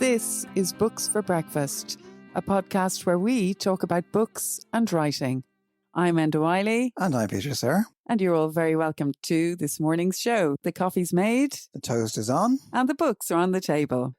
This is Books for Breakfast, a podcast where we talk about books and writing. I'm Enda Wiley. And I'm Peter, sir. And you're all very welcome to this morning's show. The coffee's made. The toast is on. And the books are on the table.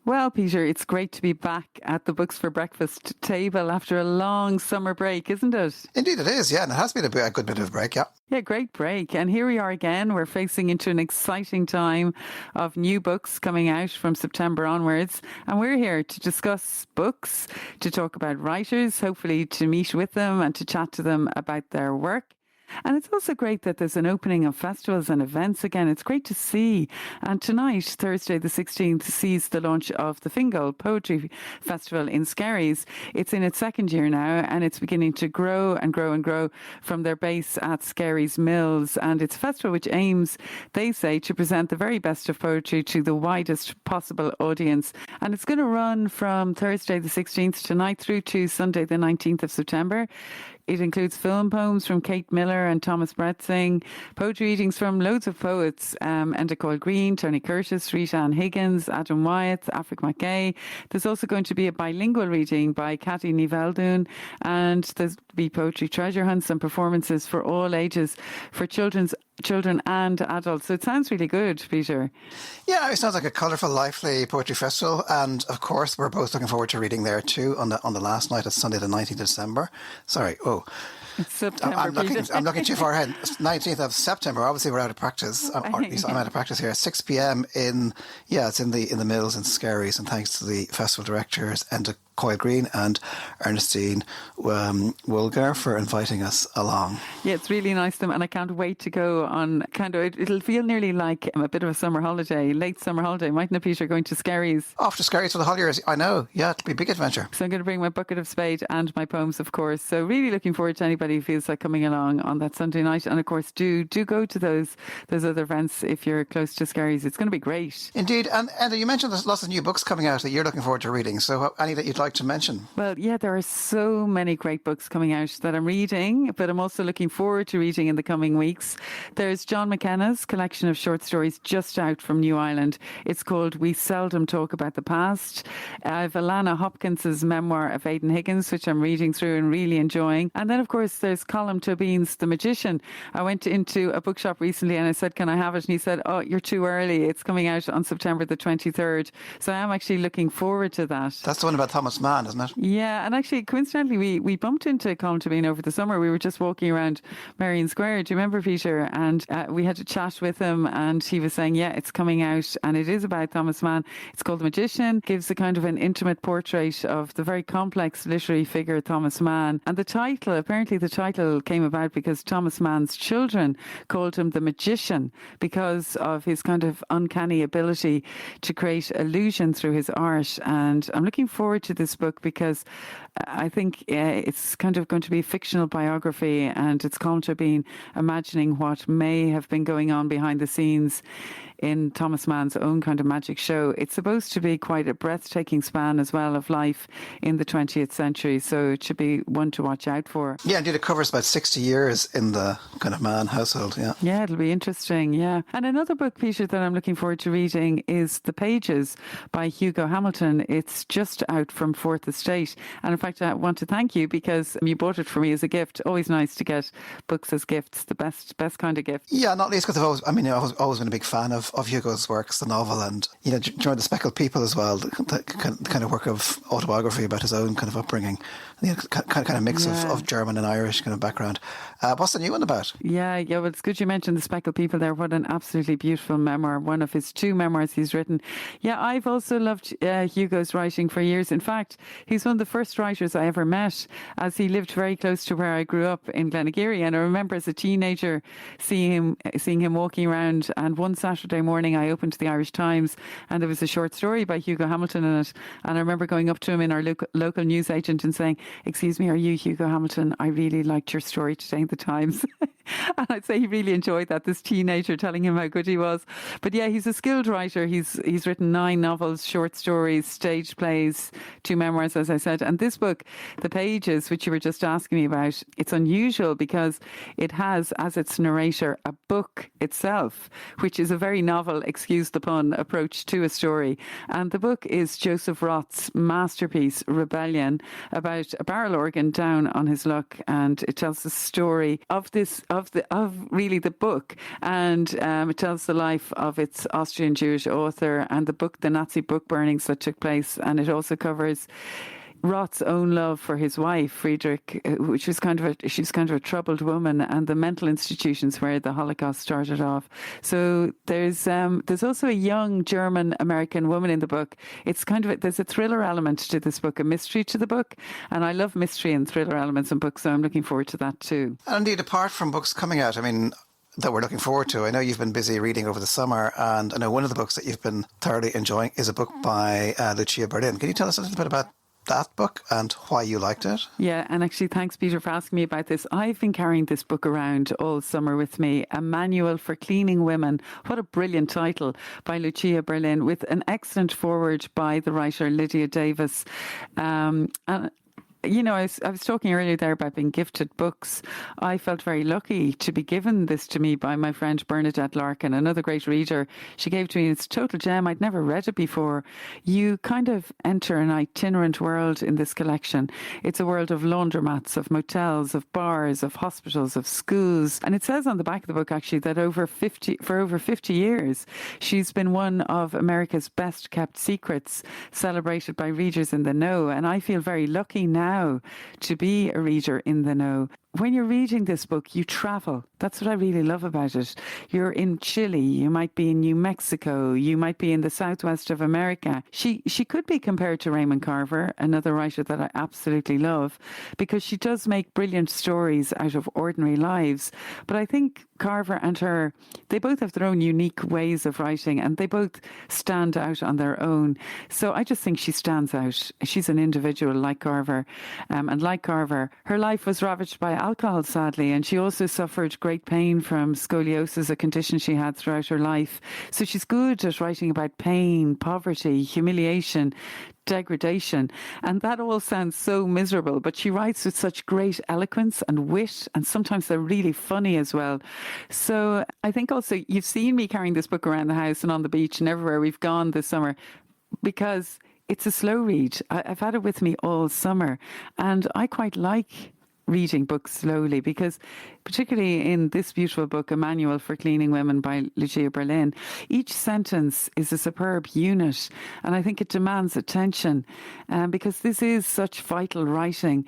Well, Peter, it's great to be back at the Books for Breakfast table after a long summer break, isn't it? Indeed it is, yeah. And it has been a good bit of a break, yeah. Yeah, great break. And here we are again. We're facing into an exciting time of new books coming out from September onwards. And we're here to discuss books, to talk about writers, hopefully to meet with them and to chat to them about their work. And it's also great that there's an opening of festivals and events again. It's great to see. And tonight, Thursday the 16th, sees the launch of the Fingal Poetry Festival in Skerries. It's in its second year now, and it's beginning to grow and grow and grow from their base at Skerries Mills. And it's a festival which aims, they say, to present the very best of poetry to the widest possible audience. And it's going to run from Thursday the 16th tonight through to Sunday the 19th of September. It includes film poems from Kate Miller and Thomas Bretzing, poetry readings from loads of poets, Enda Coyle Green, Tony Curtis, Rita Ann Higgins, Adam Wyatt, Afric McGay. There's also going to be a bilingual reading by Cathy Niveldoon, and there'll be poetry treasure hunts and performances for all ages, for children and adults. So it sounds really good, Peter. Yeah, it sounds like a colourful, lively poetry festival, and of course we're both looking forward to reading there too on the last night. It's Sunday the 19th of December. Sorry, it's September. I'm looking too far ahead. 19th of September. Obviously, we're out of practice. Or at least I'm out of practice here. At 6 p.m. It's in the Mills in Skerries, and thanks to the festival directors Enda Coyle Green and Ernestine Woolgar for inviting us along. Yeah, it's really nice of them, and I can't wait to go on. It'll feel nearly like a bit of a summer holiday, late summer holiday, mightn't it, Peter? Going to Skerries. Off to Skerries for the holidays. I know. Yeah, it'll be a big adventure. So I'm going to bring my bucket of spade and my poems, of course. So really looking forward to anybody who feels like coming along on that Sunday night. And of course, do go to those other events if you're close to Skerries. It's going to be great. Indeed. And you mentioned there's lots of new books coming out that you're looking forward to reading. So any that you'd like to mention? Well, yeah, there are so many great books coming out that I'm reading, but I'm also looking forward to reading in the coming weeks. There's John McKenna's collection of short stories just out from New Ireland. It's called We Seldom Talk About the Past. I've Alana Hopkins's memoir of Aidan Higgins, which I'm reading through and really enjoying. And then, of course, there's Colm Tóibín's The Magician. I went into a bookshop recently and I said, can I have it? And he said, oh, you're too early. It's coming out on September the 23rd. So I am actually looking forward to that. That's the one about Thomas Mann, isn't it? Yeah, and actually, coincidentally, we bumped into Colm Tóibín over the summer. We were just walking around Merrion Square. Do you remember, Peter? And we had a chat with him, and he was saying, yeah, it's coming out, and it is about Thomas Mann. It's called The Magician. Gives a kind of an intimate portrait of the very complex literary figure Thomas Mann. And apparently the title came about because Thomas Mann's children called him the Magician because of his kind of uncanny ability to create illusion through his art. And I'm looking forward to this book because I think it's kind of going to be a fictional biography, and it's Colm Tóibín imagining what may have been going on behind the scenes in Thomas Mann's own kind of magic show. It's supposed to be quite a breathtaking span as well of life in the 20th century, so it should be one to watch out for. Yeah, indeed, it covers about 60 years in the kind of Mann household, yeah. Yeah, it'll be interesting, yeah. And another book, Peter, that I'm looking forward to reading is The Pages by Hugo Hamilton. It's just out from Fourth Estate. And in fact, I want to thank you because you bought it for me as a gift. Always nice to get books as gifts, the best kind of gift. Yeah, not least because I've always been a big fan of Hugo's works, the novel, and during The Speckled People as well, the kind of work of autobiography about his own kind of upbringing, kind of mix of German and Irish kind of background. What's the new one about? Yeah, well, it's good you mentioned The Speckled People there. What an absolutely beautiful memoir, one of his 2 memoirs he's written. Yeah, I've also loved Hugo's writing for years. In fact, he's one of the first writers I ever met, as he lived very close to where I grew up in Glenageary, and I remember as a teenager seeing him walking around, and one Saturday morning I opened the Irish Times and there was a short story by Hugo Hamilton in it, and I remember going up to him in our local newsagent and saying, excuse me, are you Hugo Hamilton? I really liked your story today in the Times. And I'd say he really enjoyed that, this teenager telling him how good he was. But yeah, he's a skilled writer. He's written 9 novels, short stories, stage plays, 2 memoirs, as I said. And this book, The Pages, which you were just asking me about, it's unusual because it has as its narrator a book itself, which is a very very novel, excuse the pun, approach to a story. And the book is Joseph Roth's masterpiece, Rebellion, about a barrel organ down on his luck, and it tells the story of really the book, and it tells the life of its Austrian Jewish author and the Nazi book burnings that took place, and it also covers Roth's own love for his wife, Friedrich, which was she's kind of a troubled woman, and the mental institutions where the Holocaust started off. So there's also a young German-American woman in the book. It's there's a thriller element to this book, a mystery to the book, and I love mystery and thriller elements in books, so I'm looking forward to that too. And indeed, apart from books coming out, that we're looking forward to. I know you've been busy reading over the summer, and I know one of the books that you've been thoroughly enjoying is a book by Lucia Berlin. Can you tell us a little bit about that book and why you liked it? Yeah, and actually thanks, Peter, for asking me about this. I've been carrying this book around all summer with me, A Manual for Cleaning Women. What a brilliant title, by Lucia Berlin, with an excellent foreword by the writer Lydia Davis. And I was talking earlier there about being gifted books. I felt very lucky to be given this to me by my friend Bernadette Larkin, another great reader. She gave it to me. It's a total gem. I'd never read it before. You kind of enter an itinerant world in this collection. It's a world of laundromats, of motels, of bars, of hospitals, of schools. And it says on the back of the book, actually, that for over 50 years, she's been one of America's best kept secrets, celebrated by readers in the know. And I feel very lucky now to be a reader in the know. When you're reading this book, you travel. That's what I really love about it. You're in Chile, you might be in New Mexico, you might be in the southwest of America. She could be compared to Raymond Carver, another writer that I absolutely love, because she does make brilliant stories out of ordinary lives. But I think Carver and her, they both have their own unique ways of writing, and they both stand out on their own. So I just think she stands out. She's an individual like Carver. And like Carver, her life was ravaged by alcohol, sadly, and she also suffered great pain from scoliosis, a condition she had throughout her life. So she's good at writing about pain, poverty, humiliation, degradation, and that all sounds so miserable, but she writes with such great eloquence and wit, and sometimes they're really funny as well. So I think also you've seen me carrying this book around the house and on the beach and everywhere we've gone this summer, because it's a slow read. I've had it with me all summer, and I quite like reading books slowly, because particularly in this beautiful book, A Manual for Cleaning Women by Lucia Berlin, each sentence is a superb unit, and I think it demands attention, because this is such vital writing.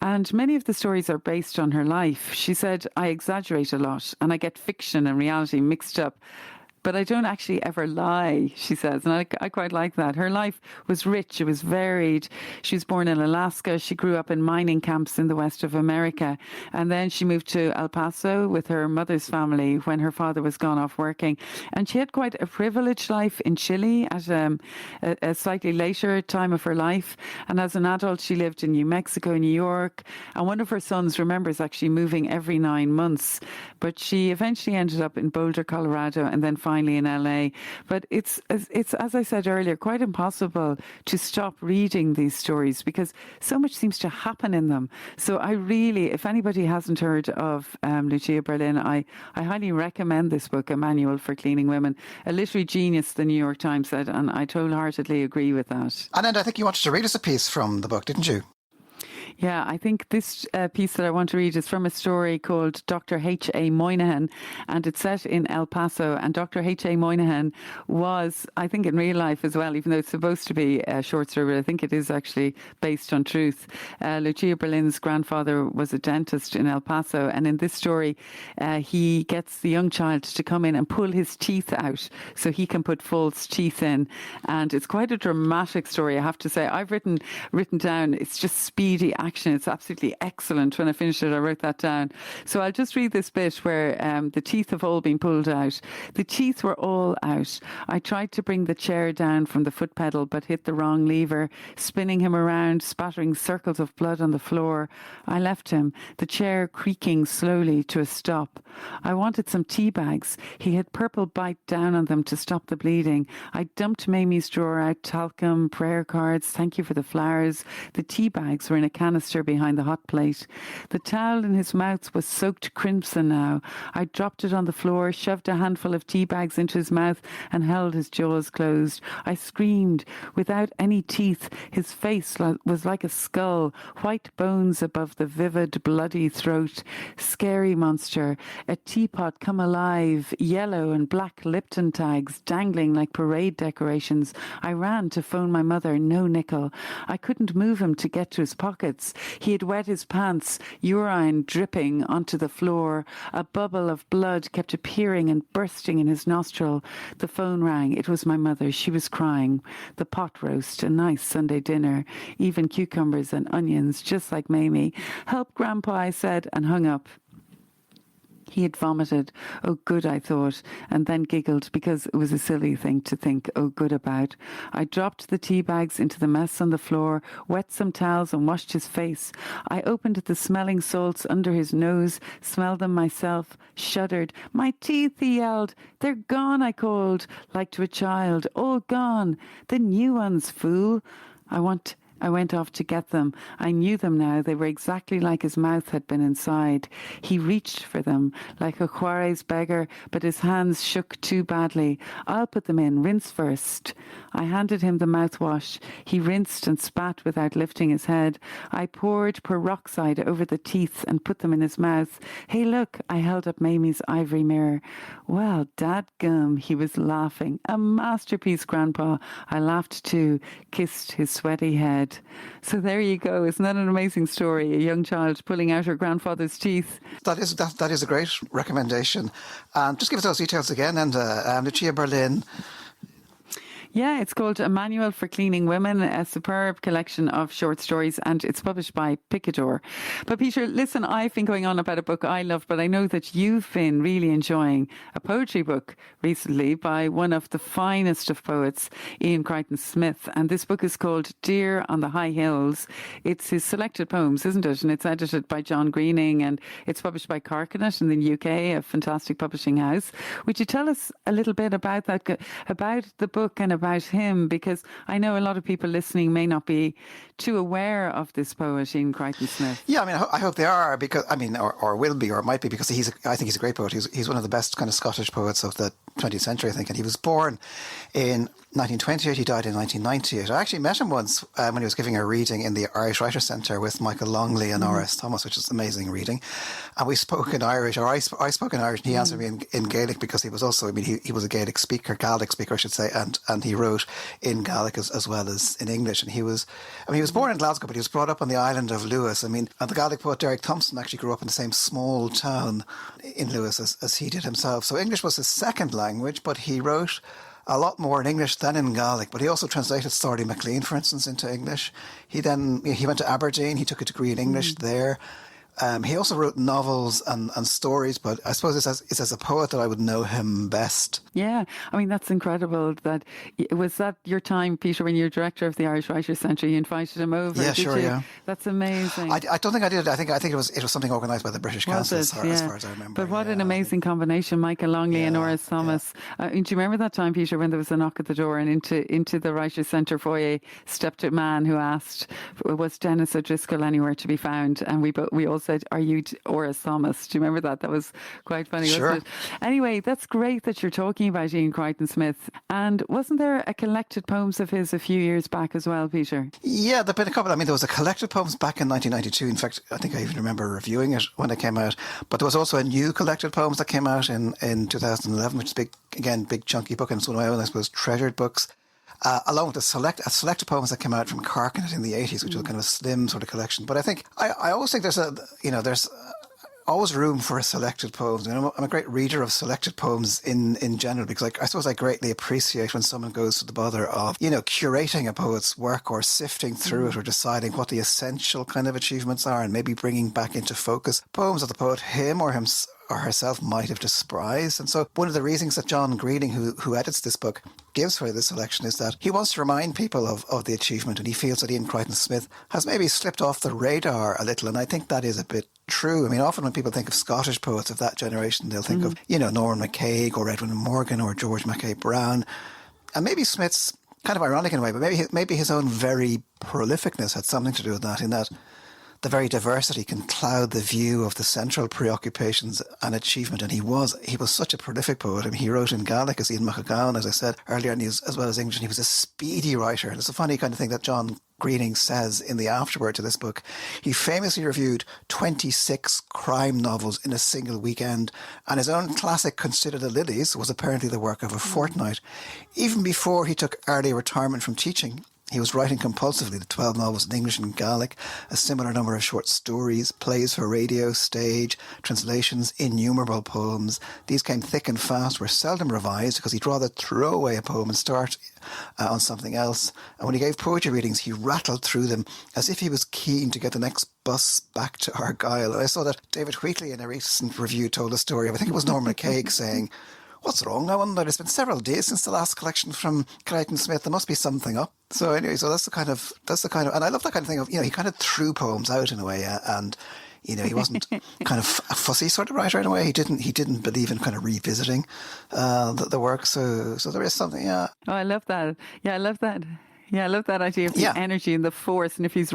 And many of the stories are based on her life. She said, I exaggerate a lot and I get fiction and reality mixed up. But I don't actually ever lie, she says, and I quite like that. Her life was rich, it was varied. She was born in Alaska. She grew up in mining camps in the west of America. And then she moved to El Paso with her mother's family when her father was gone off working. And she had quite a privileged life in Chile at a slightly later time of her life. And as an adult, she lived in New Mexico, New York. And one of her sons remembers actually moving every 9 months. But she eventually ended up in Boulder, Colorado, and then finally in LA. But it's as I said earlier, quite impossible to stop reading these stories because so much seems to happen in them. So I really, if anybody hasn't heard of Lucia Berlin, I highly recommend this book, A Manual for Cleaning Women. A literary genius, the New York Times said, and I wholeheartedly agree with that. And I think you wanted to read us a piece from the book, didn't you? Yeah, I think this piece that I want to read is from a story called Dr. H.A. Moynihan, and it's set in El Paso. And Dr. H.A. Moynihan was, I think in real life as well, even though it's supposed to be a short story, but I think it is actually based on truth. Lucia Berlin's grandfather was a dentist in El Paso, and in this story, he gets the young child to come in and pull his teeth out so he can put false teeth in. And it's quite a dramatic story, I have to say. I've written down, it's just speedy action. It's absolutely excellent. When I finished it, I wrote that down. So I'll just read this bit where the teeth have all been pulled out. The teeth were all out. I tried to bring the chair down from the foot pedal, but hit the wrong lever, spinning him around, spattering circles of blood on the floor. I left him, the chair creaking slowly to a stop. I wanted some tea bags. He had purple bite down on them to stop the bleeding. I dumped Mamie's drawer out, talcum, prayer cards, thank you for the flowers. The tea bags were in a canister banister behind the hot plate. The towel in his mouth was soaked crimson now. I dropped it on the floor, shoved a handful of tea bags into his mouth and held his jaws closed. I screamed. Without any teeth, his face was like a skull, white bones above the vivid, bloody throat. Scary monster. A teapot come alive, yellow and black Lipton tags dangling like parade decorations. I ran to phone my mother. No nickel. I couldn't move him to get to his pockets. He had wet his pants, urine dripping onto the floor. A bubble of blood kept appearing and bursting in his nostril. The phone rang. It was my mother. She was crying. The pot roast, a nice Sunday dinner, even cucumbers and onions, just like Mamie. Help, Grandpa, I said, and hung up. He had vomited. Oh, good, I thought, and then giggled because it was a silly thing to think oh, good about. I dropped the tea bags into the mess on the floor, wet some towels and washed his face. I opened the smelling salts under his nose, smelled them myself, shuddered. My teeth, he yelled. They're gone, I called, like to a child. All gone. The new ones, fool. I went off to get them. I knew them now. They were exactly like his mouth had been inside. He reached for them, like a Juarez beggar, but his hands shook too badly. I'll put them in. Rinse first. I handed him the mouthwash. He rinsed and spat without lifting his head. I poured peroxide over the teeth and put them in his mouth. Hey, look, I held up Mamie's ivory mirror. Well, dadgum, he was laughing. A masterpiece, Grandpa. I laughed too, kissed his sweaty head. So there you go. Isn't that an amazing story? A young child pulling out her grandfather's teeth. That is a great recommendation. Just give us those details again. And Lucia Berlin. Yeah, it's called A Manual for Cleaning Women, a superb collection of short stories, and it's published by Picador. But Peter, listen, I've been going on about a book I love, but I know that you've been really enjoying a poetry book recently by one of the finest of poets, Iain Crichton Smith. And this book is called Deer on the High Hills. It's his selected poems, isn't it? And it's edited by John Greening, and it's published by Carcanet in the UK, a fantastic publishing house. Would you tell us a little bit about that, about the book and about him, because I know a lot of people listening may not be too aware of this poet, Iain Crichton Smith. Yeah, I mean, I hope they are, because or will be, or might be, because I think he's a great poet. He's one of the best kind of Scottish poets of the 20th century, I think, and he was born in 1928. He died in 1998. I actually met him once when he was giving a reading in the Irish Writers' Centre with Michael Longley and R.S. Thomas, which is an amazing reading. And we spoke in Irish, or I spoke in Irish, and he answered me in Gaelic, because he was also, he was a Gaelic speaker, I should say, and he wrote in Gaelic as well as in English. And he was born in Glasgow, but he was brought up on the island of Lewis. And the Gaelic poet Derek Thompson actually grew up in the same small town in Lewis as he did himself. So English was his second language, but he wrote a lot more in English than in Gaelic. But he also translated Stordy MacLean, for instance, into English. He went to Aberdeen. He took a degree in English there. He also wrote novels and stories, but I suppose it's as a poet that I would know him best. Yeah, I mean, that's incredible. Was that your time, Peter, when you were director of the Irish Writers' Centre? You invited him over. Yeah, sure, yeah. That's amazing. I don't think I did. I think it was something organised by the British Council, as far as I remember. But what an amazing combination, Michael Longley and R.S. Thomas. Do you remember that time, Peter, when there was a knock at the door and into the Writers' Centre foyer stepped a man who asked, was Dennis O'Driscoll anywhere to be found? And we all said, are you R.S. Thomas? Do you remember that? That was quite funny, sure. Wasn't it? Anyway, that's great that you're talking about Iain Crichton Smith. And wasn't there a collected poems of his a few years back as well, Peter? Yeah, there've been a couple. I mean, there was a collected poems back in 1992. In fact, I think I even remember reviewing it when it came out. But there was also a new collected poems that came out in 2011, which is big chunky book, and it's one of my own, I suppose, treasured books. Along with a selected poems that came out from Carcanet in the 80s, which was kind of a slim sort of collection. But I think I always think there's always room for selected poems. I mean, I'm a great reader of selected poems in general, because I suppose I greatly appreciate when someone goes to the bother of curating a poet's work, or sifting through it, or deciding what the essential kind of achievements are, and maybe bringing back into focus poems that the poet him or herself might have despised. And so one of the reasons that John Greening, who edits this book, gives for this selection is that he wants to remind people of the achievement, and he feels that Iain Crichton Smith has maybe slipped off the radar a little, and I think that is a bit true. I mean, often when people think of Scottish poets of that generation, they'll think of, Norman McCaig or Edwin Morgan or George Mackay Brown, and maybe Smith's kind of ironic in a way, but maybe his own very prolificness had something to do with that, in that the very diversity can cloud the view of the central preoccupations and achievement. And he was such a prolific poet. I mean, he wrote in Gaelic as Ian McGowan, as I said earlier, and as well as English. And he was a speedy writer. And it's a funny kind of thing that John Greening says in the afterword to this book. He famously reviewed 26 crime novels in a single weekend, and his own classic Consider the Lilies was apparently the work of a fortnight. Even before he took early retirement from teaching, he was writing compulsively the 12 novels in English and Gaelic, a similar number of short stories, plays for radio, stage, translations, innumerable poems. These came thick and fast, were seldom revised because he'd rather throw away a poem and start on something else. And when he gave poetry readings, he rattled through them as if he was keen to get the next bus back to Argyll. And I saw that David Wheatley in a recent review told a story of, I think it was Norman McCaig saying, "What's wrong? I wonder. It's been several days since the last collection from Crichton Smith. There must be something up." So anyway, that's the kind of, and I love that kind of thing of, he kind of threw poems out in a way, and he wasn't kind of a fussy sort of writer in a way. He didn't believe in kind of revisiting the work. So there is something. Yeah. Oh, I love that. Yeah, I love that. Yeah, I love that idea of the energy and the force. And if he's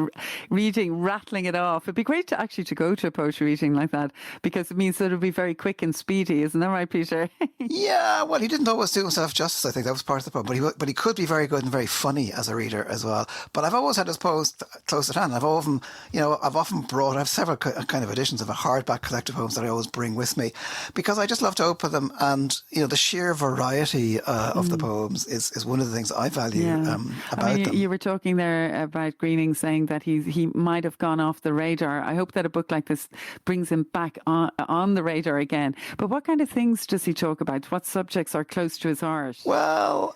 reading, rattling it off, it'd be great to go to a poetry reading like that, because it means that it'll be very quick and speedy. Isn't that right, Peter? Yeah, well, he didn't always do himself justice. I think that was part of the problem. But he could be very good and very funny as a reader as well. But I've always had his poems close at hand. I've often brought. I have several kind of editions of a hardback collected poems that I always bring with me, because I just love to open them, and the sheer variety of the poems is one of the things I value about. You were talking there about Greening saying that he might have gone off the radar. I hope that a book like this brings him back on the radar again. But what kind of things does he talk about? What subjects are close to his heart? Well,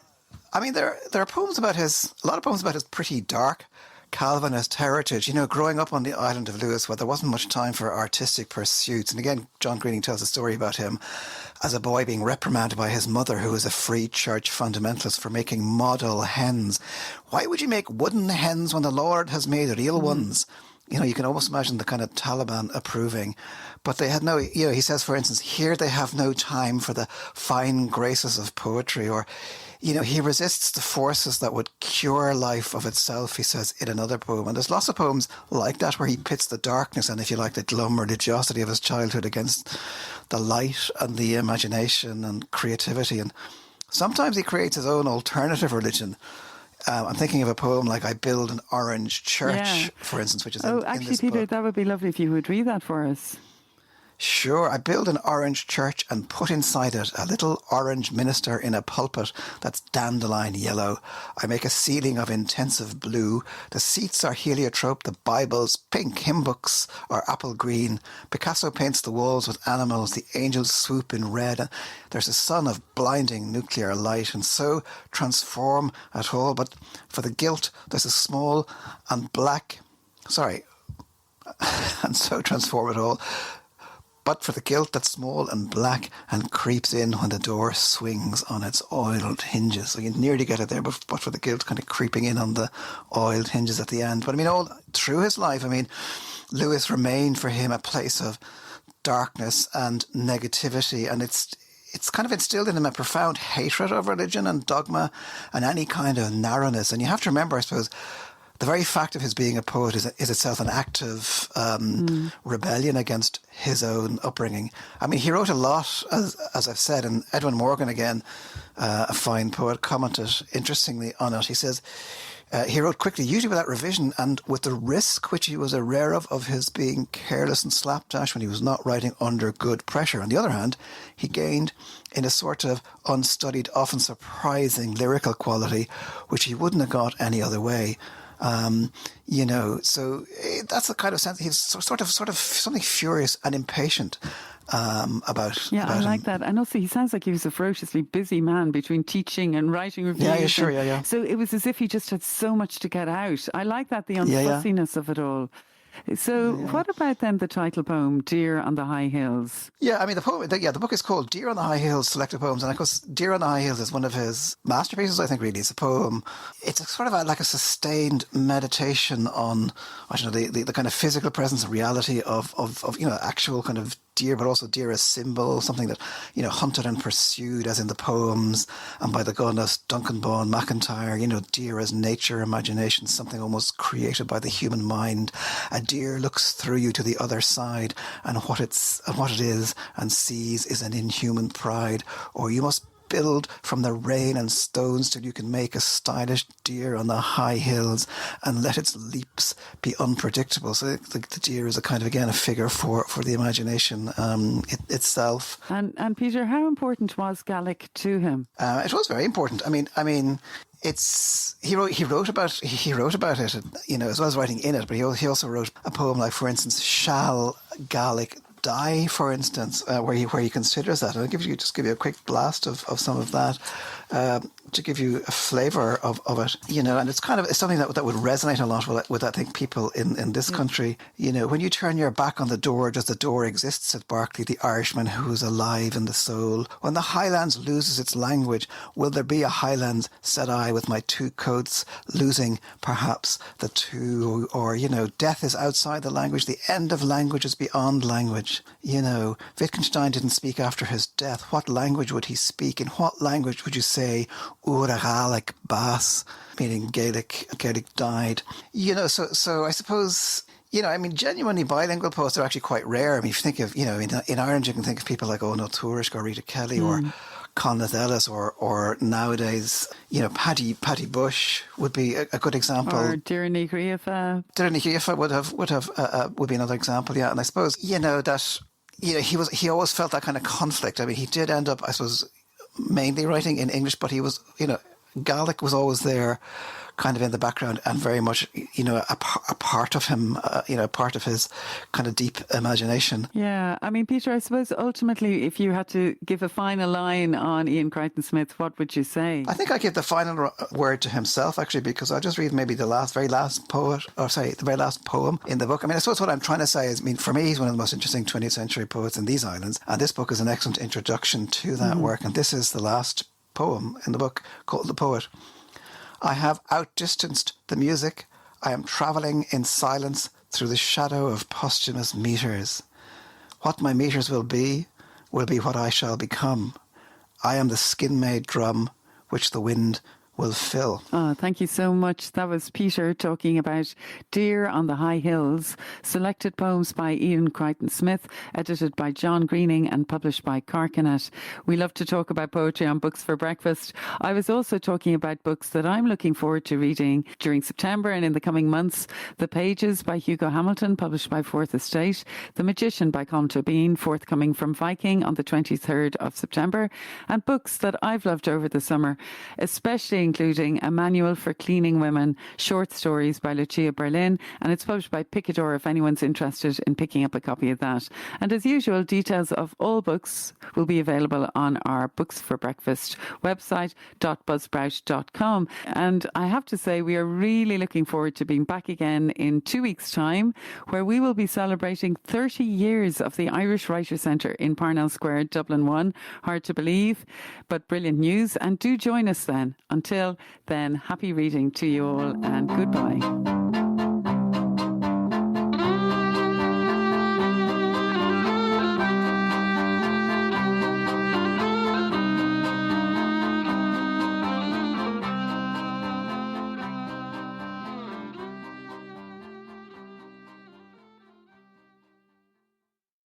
I mean, there are poems about a lot of poems about his pretty dark Calvinist heritage. Growing up on the island of Lewis, where there wasn't much time for artistic pursuits. And again, John Greening tells a story about him as a boy being reprimanded by his mother, who was a Free Church fundamentalist, for making model hens. Why would you make wooden hens when the Lord has made real ones? You can almost imagine the kind of Taliban approving. But they had no, he says, for instance, here they have no time for the fine graces of poetry, or he resists the forces that would cure life of itself, he says in another poem. And there's lots of poems like that where he pits the darkness and, if you like, the glum religiosity of his childhood against the light and the imagination and creativity. And sometimes he creates his own alternative religion. I'm thinking of a poem like "I Build an Orange Church," for instance, which is in this Peter, book. That would be lovely if you would read that for us. Sure. I build an orange church and put inside it a little orange minister in a pulpit that's dandelion yellow. I make a ceiling of intensive blue. The seats are heliotrope, the Bible's pink, hymn books are apple green. Picasso paints the walls with animals, the angels swoop in red. There's a sun of blinding nuclear light, and so transform at all. But for the guilt, there's a small and black... and so transform it all. But for the guilt that's small and black and creeps in when the door swings on its oiled hinges. So you nearly get it there, but for the guilt kind of creeping in on the oiled hinges at the end. But I mean, all through his life, Lewis remained for him a place of darkness and negativity. And it's kind of instilled in him a profound hatred of religion and dogma and any kind of narrowness. And you have to remember, I suppose, the very fact of his being a poet is itself an act of rebellion against his own upbringing. I mean, he wrote a lot, as I've said, and Edwin Morgan, again, a fine poet, commented interestingly on it. He says, he wrote quickly, usually without revision, and with the risk, which he was aware of his being careless and slapdash when he was not writing under good pressure. On the other hand, he gained in a sort of unstudied, often surprising lyrical quality, which he wouldn't have got any other way. So that's the kind of sense. He's sort of something furious and impatient about. Yeah, about I like him. that. And also, he sounds like he was a ferociously busy man between teaching and writing reviews. Yeah, sure, yeah. So it was as if he just had so much to get out. I like that, the unfussiness of it all. So what about then the title poem, Deer on the High Hills? Yeah, I mean, the book is called Deer on the High Hills, Selected Poems. And of course, Deer on the High Hills is one of his masterpieces, I think, really. It's a poem. It's sort of like a sustained meditation on, I don't know, the kind of physical presence and reality of actual kind of deer, but also deer as symbol, something that, hunted and pursued, as in the poems, and by the goddess Duncan Bawn MacIntyre, deer as nature, imagination, something almost created by the human mind. A deer looks through you to the other side, and what it is and sees is an inhuman pride. Or you must build from the rain and stones till you can make a stylish deer on the high hills, and let its leaps be unpredictable. So the deer is a kind of, again, a figure for the imagination itself. And Peter, how important was Gaelic to him? It was very important. I mean, he wrote about it, as well as writing in it. But he also wrote a poem like, for instance, "Shall Gaelic Die," for instance, where he considers that. And I'll give you a quick blast of some of that to give you a flavour of it. And it's something that would resonate a lot with I think people in this country. When you turn your back on the door, does the door exist? Said Berkeley, the Irishman who is alive in the soul. When the Highlands loses its language, will there be a Highlands? Said I, with my two coats, losing perhaps the two. Or, death is outside the language. The end of language is beyond language. Wittgenstein didn't speak after his death. What language would he speak? In what language would you say Ura Gaelic Bas, meaning Gaelic died? So I suppose, genuinely bilingual poets are actually quite rare. If you think of, in Ireland, you can think of people like Ono Tuairisg or Rita Kelly or Conleth Ellis or nowadays, Paddy Bush would be a good example. Or Deireadh Ní Ghríofa would be another example, yeah. And I suppose, that, he always felt that kind of conflict. He did end up, I suppose, mainly writing in English, but he was, Gaelic was always there, kind of in the background, and very much, a part of him, part of his kind of deep imagination. Yeah, Peter, I suppose ultimately, if you had to give a final line on Iain Crichton Smith, what would you say? I think I give the final word to himself, actually, because I'll just read maybe the very last poem in the book. I suppose what I'm trying to say is, for me, he's one of the most interesting 20th century poets in these islands, and this book is an excellent introduction to that work, and this is the last poem in the book, called "The Poet." I have outdistanced the music. I am travelling in silence through the shadow of posthumous metres. What my metres will be what I shall become. I am the skin-made drum which the wind will fill. Oh, thank you so much. That was Peter talking about Deer on the High Hills, selected poems by Iain Crichton Smith, edited by John Greening and published by Carcanet. We love to talk about poetry on Books for Breakfast. I was also talking about books that I'm looking forward to reading during September and in the coming months. The Pages by Hugo Hamilton, published by Fourth Estate. The Magician by Colm Tóibín, forthcoming from Viking on the 23rd of September. And books that I've loved over the summer, especially including A Manual for Cleaning Women, short stories by Lucia Berlin, and it's published by Picador if anyone's interested in picking up a copy of that. And as usual, details of all books will be available on our Books for Breakfast website, .buzzsprout.com. And I have to say, we are really looking forward to being back again in 2 weeks' time, where we will be celebrating 30 years of the Irish Writers' Centre in Parnell Square, Dublin 1. Hard to believe, but brilliant news. And do join us then. Until then, happy reading to you all, and goodbye.